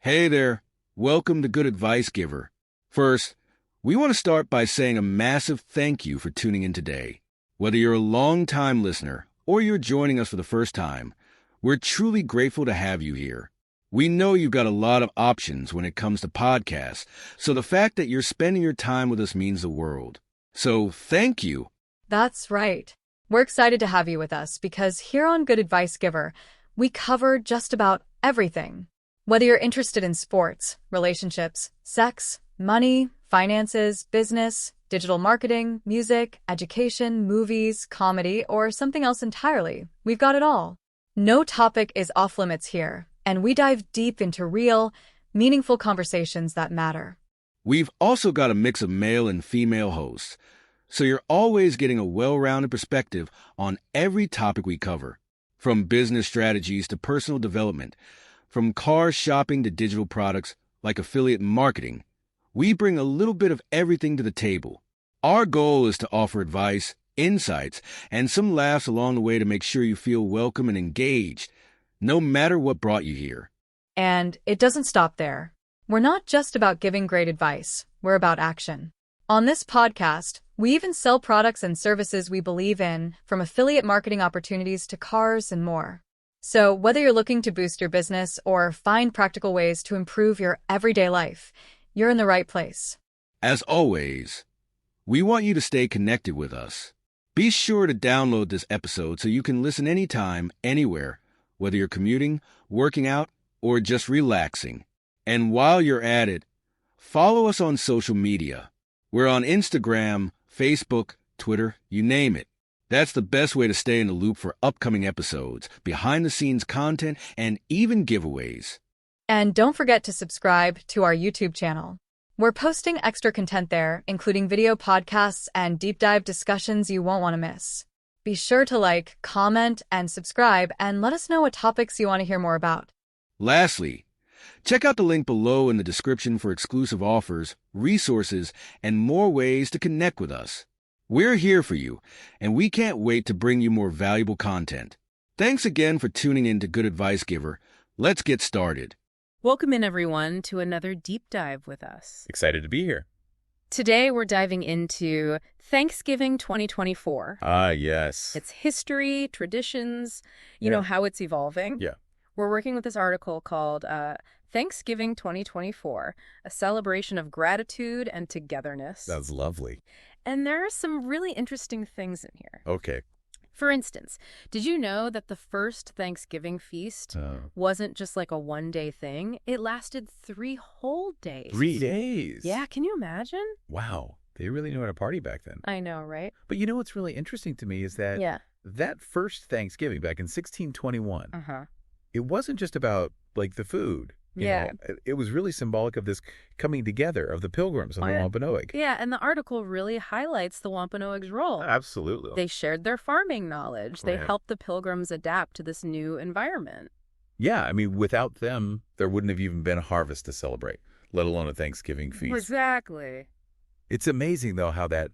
Hey there. Welcome to Good Advice Giver. First, we want to start by saying a massive thank you for tuning in today. Whether you're a long-time listener or you're joining us for the first time, we're truly grateful to have you here. We know you've got a lot of options when it comes to podcasts, so the fact that you're spending your time with us means the world. So thank you. That's right. We're excited to have you with us because here on Good Advice Giver, we cover just about everything. Whether you're interested in sports, relationships, sex, money, finances, business, digital marketing, music, education, movies, comedy, or something else entirely, we've got it all. No topic is off limits here, and we dive deep into real, meaningful conversations that matter. We've also got a mix of male and female hosts, so you're always getting a well-rounded perspective on every topic we cover, from business strategies to personal development, from car shopping to digital products like affiliate marketing. We bring a little bit of everything to the table. Our goal is to offer advice, insights, and some laughs along the way to make sure you feel welcome and engaged, no matter what brought you here. And it doesn't stop there. We're not just about giving great advice, we're about action. On this podcast, we even sell products and services we believe in, from affiliate marketing opportunities to cars and more. So whether you're looking to boost your business or find practical ways to improve your everyday life, you're in the right place. As always, we want you to stay connected with us. Be sure to download this episode so you can listen anytime, anywhere, whether you're commuting, working out, or just relaxing. And while you're at it, follow us on social media. We're on Instagram, Facebook, Twitter, you name it. That's the best way to stay in the loop for upcoming episodes, behind-the-scenes content, and even giveaways. And don't forget to subscribe to our YouTube channel. We're posting extra content there, including video podcasts and deep dive discussions you won't want to miss. Be sure to like, comment, and subscribe, and let us know what topics you want to hear more about. Lastly, check out the link below in the description for exclusive offers, resources, and more ways to connect with us. We're here for you, and we can't wait to bring you more valuable content. Thanks again for tuning in to Good Advice Giver. Let's get started. Welcome in, everyone, to another deep dive with us. Excited to be here. Today, we're diving into Thanksgiving 2024. Ah, yes. Its history, traditions, you know, how it's evolving. Yeah. We're working with this article called Thanksgiving 2024, a celebration of gratitude and togetherness. That's lovely. And there are some really interesting things in here. Okay. For instance, did you know that the first Thanksgiving feast wasn't just like a one-day thing? It lasted 3 whole days. 3 days? Yeah, can you imagine? Wow. They really knew how to party back then. I know, right? But you know what's really interesting to me is that that first Thanksgiving back in 1621, it wasn't just about, like, the food. You know, it was really symbolic of this coming together of the pilgrims on the Wampanoag. Yeah, and the article really highlights the Wampanoag's role. Absolutely. They shared their farming knowledge. They helped the pilgrims adapt to this new environment. Yeah, I mean, without them, there wouldn't have even been a harvest to celebrate, let alone a Thanksgiving feast. Exactly. It's amazing, though, how that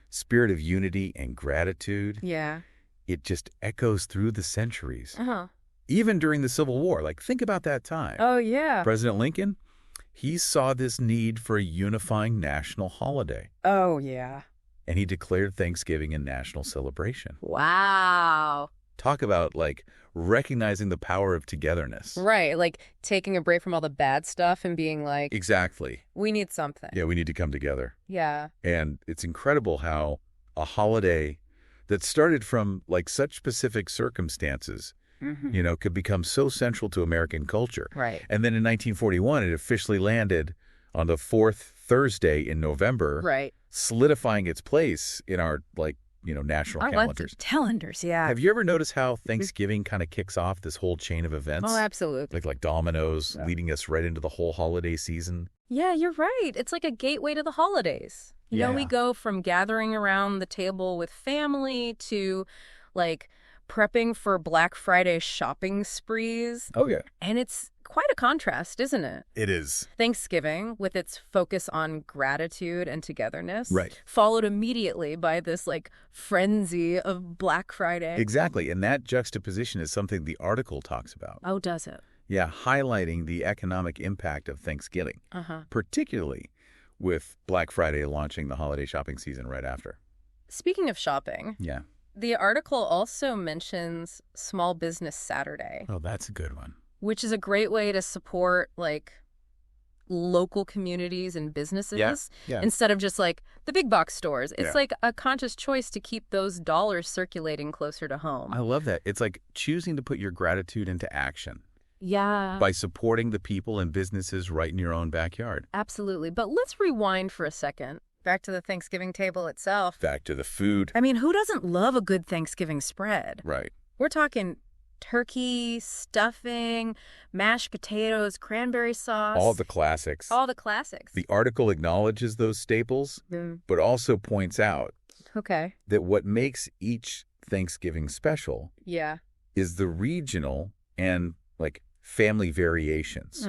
spirit of unity and gratitude, it just echoes through the centuries. Even during the Civil War. Like, think about that time. Oh, yeah. President Lincoln, he saw this need for a unifying national holiday. Oh, yeah. And he declared Thanksgiving a national celebration. Wow. Talk about, like, recognizing the power of togetherness. Right, like taking a break from all the bad stuff and being like... Exactly. We need something. Yeah, we need to come together. Yeah. And it's incredible how a holiday that started from, like, such specific circumstances you know, could become so central to American culture. Right. And then in 1941, it officially landed on the 4th Thursday in November. Right. Solidifying its place in our, like, you know, national calendars. Calendars, yeah. Have you ever noticed how Thanksgiving kind of kicks off this whole chain of events? Oh, absolutely. Like dominoes, leading us right into the whole holiday season. Yeah, you're right. It's like a gateway to the holidays. You know, we go from gathering around the table with family to, like, prepping for Black Friday shopping sprees. Oh, yeah. And it's quite a contrast, isn't it? It is. Thanksgiving, with its focus on gratitude and togetherness, right, followed immediately by this, like, frenzy of Black Friday. Exactly. And that juxtaposition is something the article talks about. Oh, does it? Yeah, highlighting the economic impact of Thanksgiving, particularly with Black Friday launching the holiday shopping season right after. Speaking of shopping, the article also mentions Small Business Saturday. Oh, that's a good one. Which is a great way to support, like, local communities and businesses instead of just, like, the big box stores. It's like a conscious choice to keep those dollars circulating closer to home. I love that. It's like choosing to put your gratitude into action. Yeah. By supporting the people and businesses right in your own backyard. Absolutely. But let's rewind for a second. Back to the Thanksgiving table itself. Back to the food. I mean, who doesn't love a good Thanksgiving spread? Right. We're talking turkey, stuffing, mashed potatoes, cranberry sauce. All the classics. All the classics. The article acknowledges those staples, but also points out that what makes each Thanksgiving special is the regional and, like, family variations.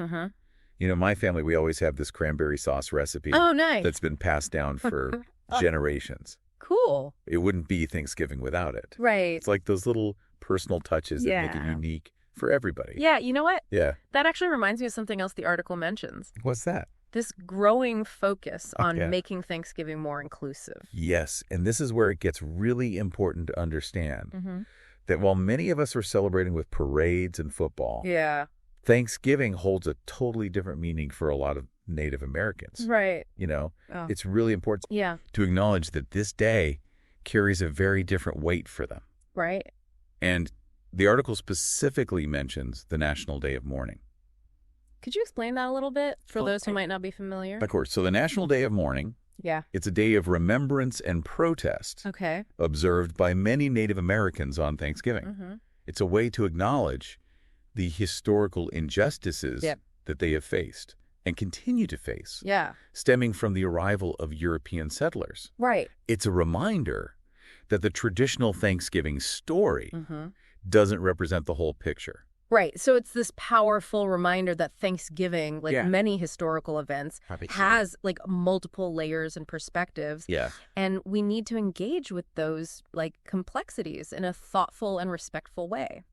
You know, my family, we always have this cranberry sauce recipe. Oh, nice. That's been passed down for generations. Cool. It wouldn't be Thanksgiving without it. Right. It's like those little personal touches that make it unique for everybody. Yeah, you know what? Yeah. That actually reminds me of something else the article mentions. What's that? This growing focus on making Thanksgiving more inclusive. Yes, and this is where it gets really important to understand that while many of us are celebrating with parades and football, Thanksgiving holds a totally different meaning for a lot of Native Americans. Right. You know, it's really important to acknowledge that this day carries a very different weight for them. Right. And the article specifically mentions the National Day of Mourning. Could you explain that a little bit for those who might not be familiar? Of course. So the National Day of Mourning, it's a day of remembrance and protest observed by many Native Americans on Thanksgiving. It's a way to acknowledge the historical injustices that they have faced and continue to face, stemming from the arrival of European settlers. Right. It's a reminder that the traditional Thanksgiving story doesn't represent the whole picture. Right. So it's this powerful reminder that Thanksgiving, like many historical events, has like multiple layers and perspectives. Yeah. And we need to engage with those like complexities in a thoughtful and respectful way.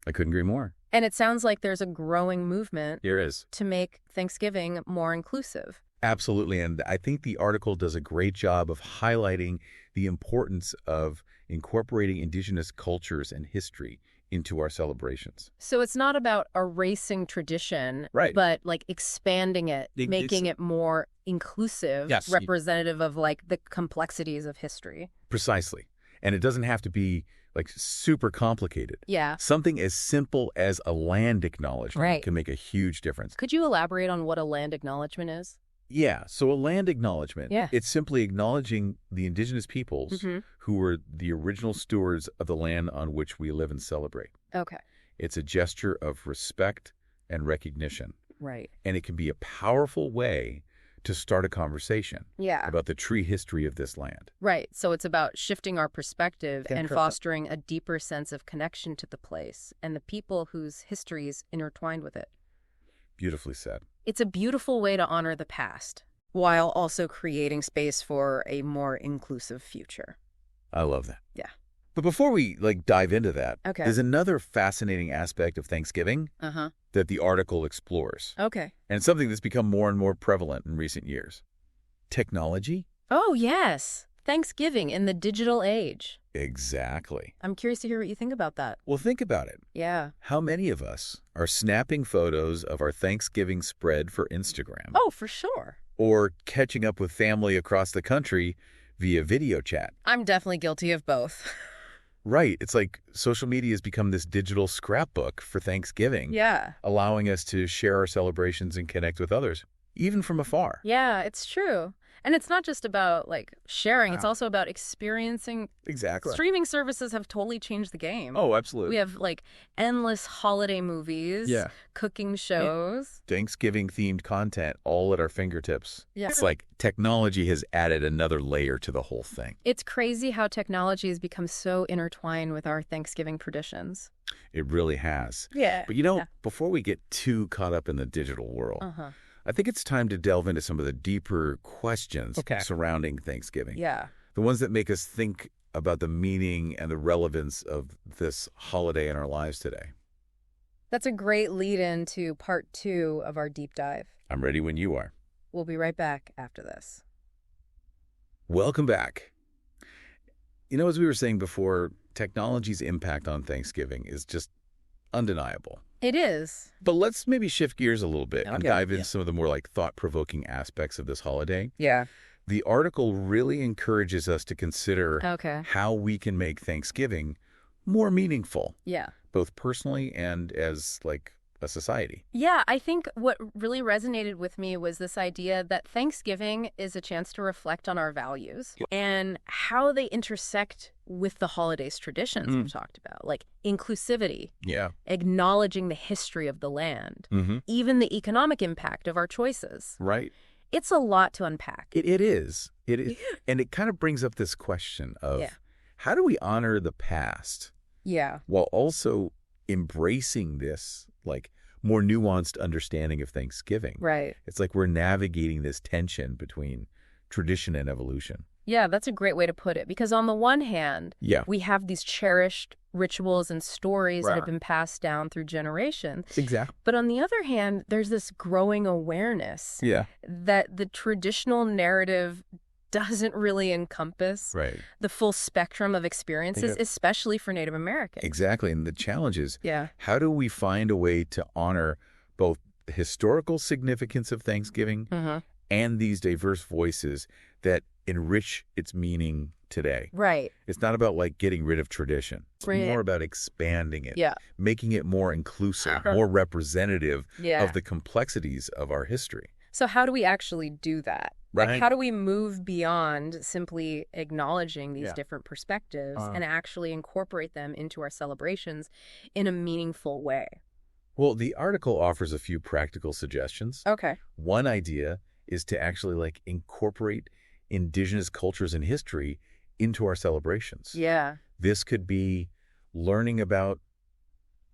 I couldn't agree more. And it sounds like there's a growing movement to make Thanksgiving more inclusive. Absolutely. And I think the article does a great job of highlighting the importance of incorporating indigenous cultures and history into our celebrations. So it's not about erasing tradition, but like expanding it, making it more inclusive, representative of like the complexities of history. Precisely. And it doesn't have to be like super complicated. Yeah. Something as simple as a land acknowledgement can make a huge difference. Could you elaborate on what a land acknowledgement is? Yeah. So a land acknowledgement, it's simply acknowledging the indigenous peoples who were the original stewards of the land on which we live and celebrate. Okay. It's a gesture of respect and recognition. Right. And it can be a powerful way to start a conversation about the tree history of this land. Right. So it's about shifting our perspective and fostering a deeper sense of connection to the place and the people whose history is intertwined with it. Beautifully said. It's a beautiful way to honor the past while also creating space for a more inclusive future. I love that. Yeah. But before we dive into that, there's another fascinating aspect of Thanksgiving that the article explores. Okay. And it's something that's become more and more prevalent in recent years. Technology? Oh, yes. Thanksgiving in the digital age. Exactly. I'm curious to hear what you think about that. Well, think about it. Yeah. How many of us are snapping photos of our Thanksgiving spread for Instagram? Oh, for sure. Or catching up with family across the country via video chat? I'm definitely guilty of both. Right. It's like social media has become this digital scrapbook for Thanksgiving. Yeah. Allowing us to share our celebrations and connect with others, even from afar. Yeah, it's true. And it's not just about like sharing, it's also about experiencing. Exactly. Streaming services have totally changed the game. Oh, absolutely. We have like endless holiday movies, cooking shows. Thanksgiving themed content all at our fingertips. Yeah. It's like technology has added another layer to the whole thing. It's crazy how technology has become so intertwined with our Thanksgiving traditions. It really has. Yeah. But before we get too caught up in the digital world, I think it's time to delve into some of the deeper questions surrounding Thanksgiving. Yeah. The ones that make us think about the meaning and the relevance of this holiday in our lives today. That's a great lead-in to part 2 of our deep dive. I'm ready when you are. We'll be right back after this. Welcome back. You know, as we were saying before, technology's impact on Thanksgiving is just undeniable. It is. But let's maybe shift gears a little bit and dive into some of the more like thought-provoking aspects of this holiday. Yeah. The article really encourages us to consider how we can make Thanksgiving more meaningful. Yeah. Both personally and as like a society. Yeah, I think what really resonated with me was this idea that Thanksgiving is a chance to reflect on our values and how they intersect with the holidays traditions we've talked about, like inclusivity, acknowledging the history of the land, even the economic impact of our choices. Right. It's a lot to unpack. It is. It is. And it kind of brings up this question of how do we honor the past while also embracing this like more nuanced understanding of Thanksgiving. Right. It's like we're navigating this tension between tradition and evolution. Yeah, that's a great way to put it. Because on the one hand, we have these cherished rituals and stories that have been passed down through generations. Exactly. But on the other hand, there's this growing awareness that the traditional narrative doesn't really encompass the full spectrum of experiences, especially for Native Americans. Exactly. And the challenge is, how do we find a way to honor both the historical significance of Thanksgiving and these diverse voices that enrich its meaning today? Right. It's not about like getting rid of tradition. It's more about expanding it, making it more inclusive, more representative of the complexities of our history. So how do we actually do that? Right. Like, how do we move beyond simply acknowledging these different perspectives and actually incorporate them into our celebrations in a meaningful way? Well, the article offers a few practical suggestions. Okay. One idea is to actually like incorporate indigenous cultures and history into our celebrations. Yeah. This could be learning about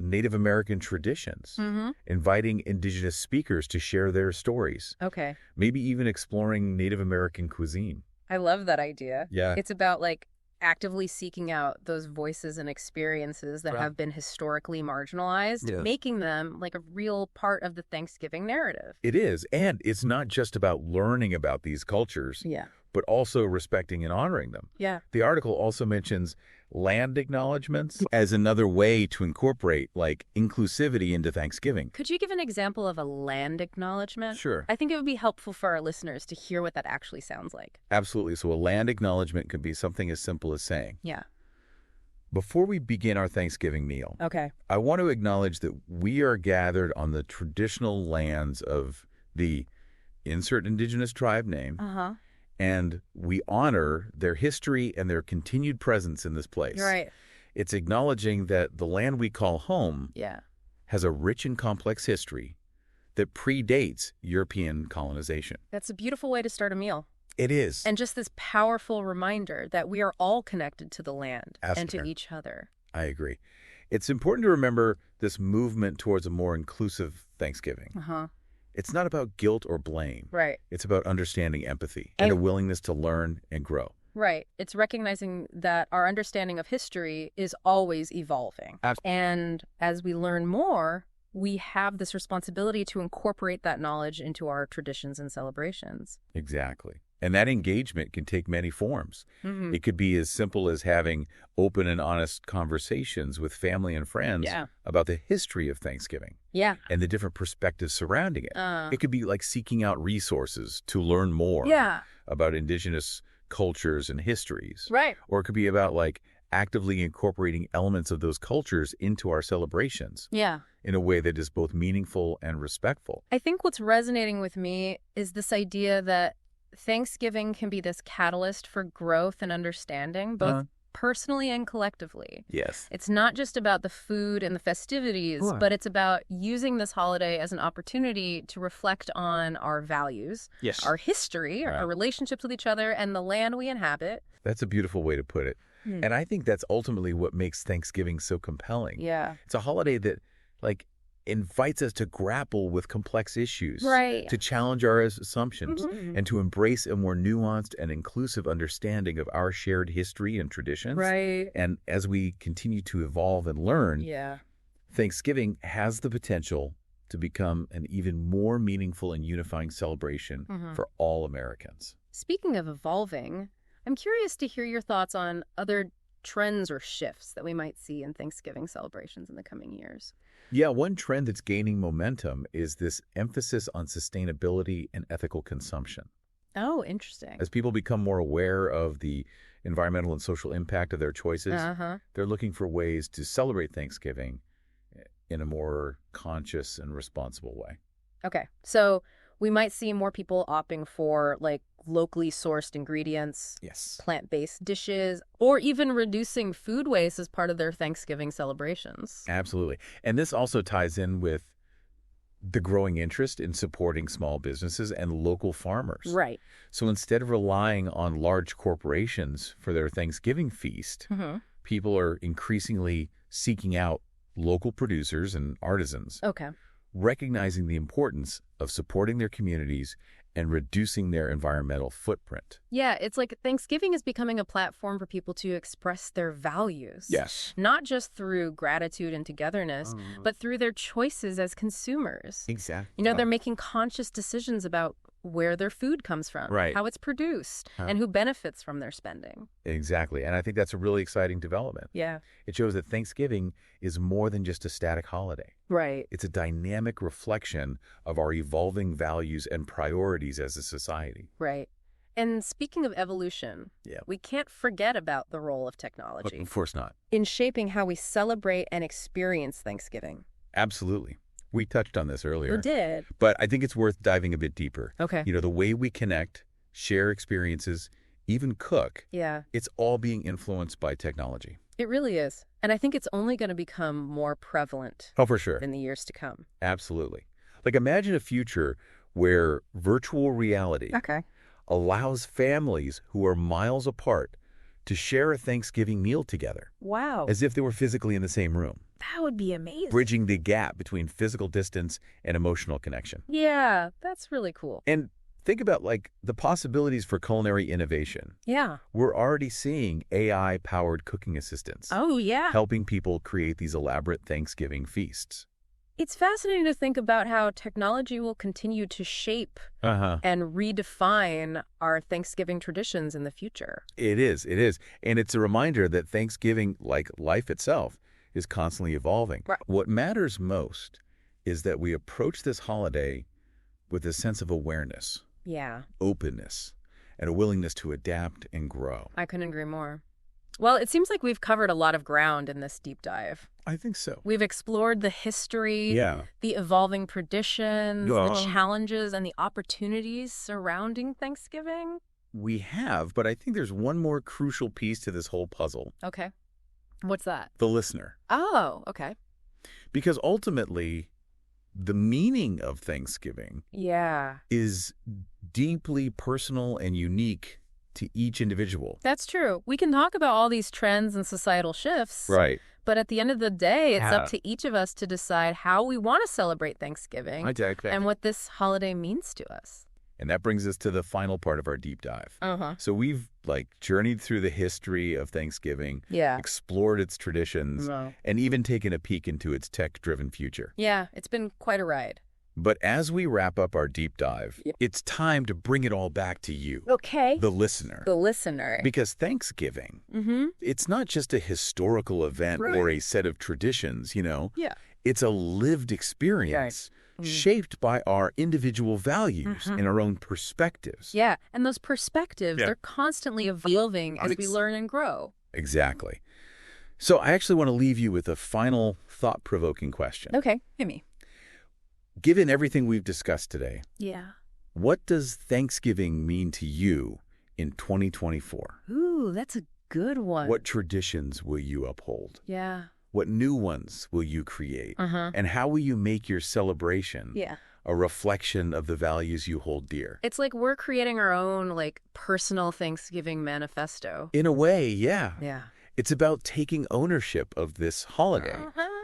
Native American traditions, inviting indigenous speakers to share their stories. Okay. Maybe even exploring Native American cuisine. I love that idea. Yeah. It's about like actively seeking out those voices and experiences that have been historically marginalized, making them like a real part of the Thanksgiving narrative. It is. And it's not just about learning about these cultures, but also respecting and honoring them. Yeah. The article also mentions land acknowledgments as another way to incorporate like inclusivity into Thanksgiving. Could you give an example of a land acknowledgement? Sure. I think it would be helpful for our listeners to hear what that actually sounds like. Absolutely. So a land acknowledgement could be something as simple as saying, before we begin our Thanksgiving meal, I want to acknowledge that we are gathered on the traditional lands of the insert indigenous tribe name, and we honor their history and their continued presence in this place. Right. It's acknowledging that the land we call home has a rich and complex history that predates European colonization. That's a beautiful way to start a meal. It is. And just this powerful reminder that we are all connected to the land and to each other. I agree. It's important to remember this movement towards a more inclusive Thanksgiving. It's not about guilt or blame. Right. It's about understanding empathy and a willingness to learn and grow. Right. It's recognizing that our understanding of history is always evolving. Absolutely. And as we learn more, we have this responsibility to incorporate that knowledge into our traditions and celebrations. Exactly. And that engagement can take many forms. It could be as simple as having open and honest conversations with family and friends about the history of Thanksgiving and the different perspectives surrounding it. It could be like seeking out resources to learn more about indigenous cultures and histories. Right. Or it could be about like actively incorporating elements of those cultures into our celebrations in a way that is both meaningful and respectful. I think what's resonating with me is this idea that Thanksgiving can be this catalyst for growth and understanding, both personally and collectively. Yes. It's not just about the food and the festivities, but it's about using this holiday as an opportunity to reflect on our values, our history, our relationships with each other, and the land we inhabit. That's a beautiful way to put it. And I think that's ultimately what makes Thanksgiving so compelling. Yeah. It's a holiday that, like, invites us to grapple with complex issues, to challenge our assumptions, and to embrace a more nuanced and inclusive understanding of our shared history and traditions. Right. And as we continue to evolve and learn, Thanksgiving has the potential to become an even more meaningful and unifying celebration for all Americans. Speaking of evolving, I'm curious to hear your thoughts on other trends or shifts that we might see in Thanksgiving celebrations in the coming years. Yeah, one trend that's gaining momentum is this emphasis on sustainability and ethical consumption. Oh, interesting. As people become more aware of the environmental and social impact of their choices, they're looking for ways to celebrate Thanksgiving in a more conscious and responsible way. Okay, so we might see more people opting for like locally sourced ingredients, plant-based dishes, or even reducing food waste as part of their Thanksgiving celebrations. Absolutely. And this also ties in with the growing interest in supporting small businesses and local farmers. Right. So instead of relying on large corporations for their Thanksgiving feast, people are increasingly seeking out local producers and artisans, recognizing the importance of supporting their communities and reducing their environmental footprint. Yeah, it's like Thanksgiving is becoming a platform for people to express their values. Yes. Not just through gratitude and togetherness, but through their choices as consumers. Exactly. You know, they're making conscious decisions about where their food comes from, how it's produced, and who benefits from their spending. Exactly. And I think that's a really exciting development. Yeah. It shows that Thanksgiving is more than just a static holiday. Right. It's a dynamic reflection of our evolving values and priorities as a society. Right. And speaking of evolution, we can't forget about the role of technology. Of course not. In shaping how we celebrate and experience Thanksgiving. Absolutely. We touched on this earlier. We did. But I think it's worth diving a bit deeper. Okay. You know, the way we connect, share experiences, even cook, it's all being influenced by technology. It really is. And I think it's only going to become more prevalent. Oh, for sure. In the years to come. Absolutely. Like imagine a future where virtual reality allows families who are miles apart to share a Thanksgiving meal together. Wow. As if they were physically in the same room. That would be amazing. Bridging the gap between physical distance and emotional connection. Yeah, that's really cool. And think about like the possibilities for culinary innovation. Yeah. We're already seeing AI-powered cooking assistants. Oh, yeah. Helping people create these elaborate Thanksgiving feasts. It's fascinating to think about how technology will continue to shape and redefine our Thanksgiving traditions in the future. It is. It is. And it's a reminder that Thanksgiving, like life itself, is constantly evolving. Right. What matters most is that we approach this holiday with a sense of awareness, openness, and a willingness to adapt and grow. I couldn't agree more. Well, it seems like we've covered a lot of ground in this deep dive. I think so. We've explored the history, the evolving traditions, the challenges, and the opportunities surrounding Thanksgiving. We have, but I think there's one more crucial piece to this whole puzzle. Okay. What's that? The listener. Oh, okay. Because ultimately, the meaning of Thanksgiving is deeply personal and unique to each individual. That's true. We can talk about all these trends and societal shifts. Right. But at the end of the day, it's up to each of us to decide how we want to celebrate Thanksgiving and what this holiday means to us. And that brings us to the final part of our deep dive. So we've journeyed through the history of Thanksgiving, explored its traditions, and even taken a peek into its tech-driven future. Yeah, it's been quite a ride. But as we wrap up our deep dive, it's time to bring it all back to you. Okay. The listener. The listener. Because Thanksgiving, it's not just a historical event or a set of traditions, you know. Yeah. It's a lived experience shaped by our individual values and our own perspectives. Yeah, and those perspectives, they're constantly evolving as we learn and grow. Exactly. So I actually want to leave you with a final thought-provoking question. Okay, hit me. Given everything we've discussed today, what does Thanksgiving mean to you in 2024? Ooh, that's a good one. What traditions will you uphold? Yeah. What new ones will you create? And how will you make your celebration a reflection of the values you hold dear? It's like we're creating our own, personal Thanksgiving manifesto. In a way, yeah. Yeah. It's about taking ownership of this holiday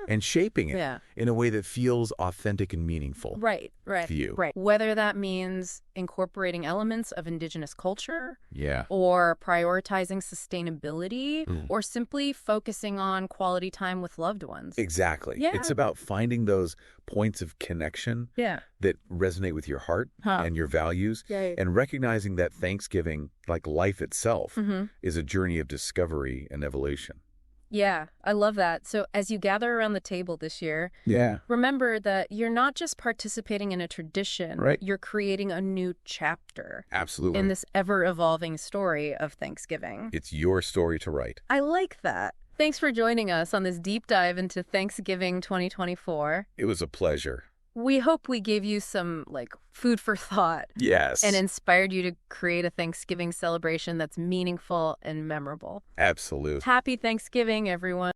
and shaping it in a way that feels authentic and meaningful. Right. To you. Right. Whether that means incorporating elements of indigenous culture, Yeah. or prioritizing sustainability, or simply focusing on quality time with loved ones. Exactly. Yeah. It's about finding those points of connection that resonate with your heart and your values, and recognizing that Thanksgiving, like life itself, is a journey of discovery and evolution. Yeah, I love that. So as you gather around the table this year, remember that you're not just participating in a tradition, you're creating a new chapter. Absolutely. In this ever-evolving story of Thanksgiving. It's your story to write. I like that. Thanks for joining us on this deep dive into Thanksgiving 2024. It was a pleasure. We hope we gave you some, food for thought. Yes. And inspired you to create a Thanksgiving celebration that's meaningful and memorable. Absolutely. Happy Thanksgiving, everyone.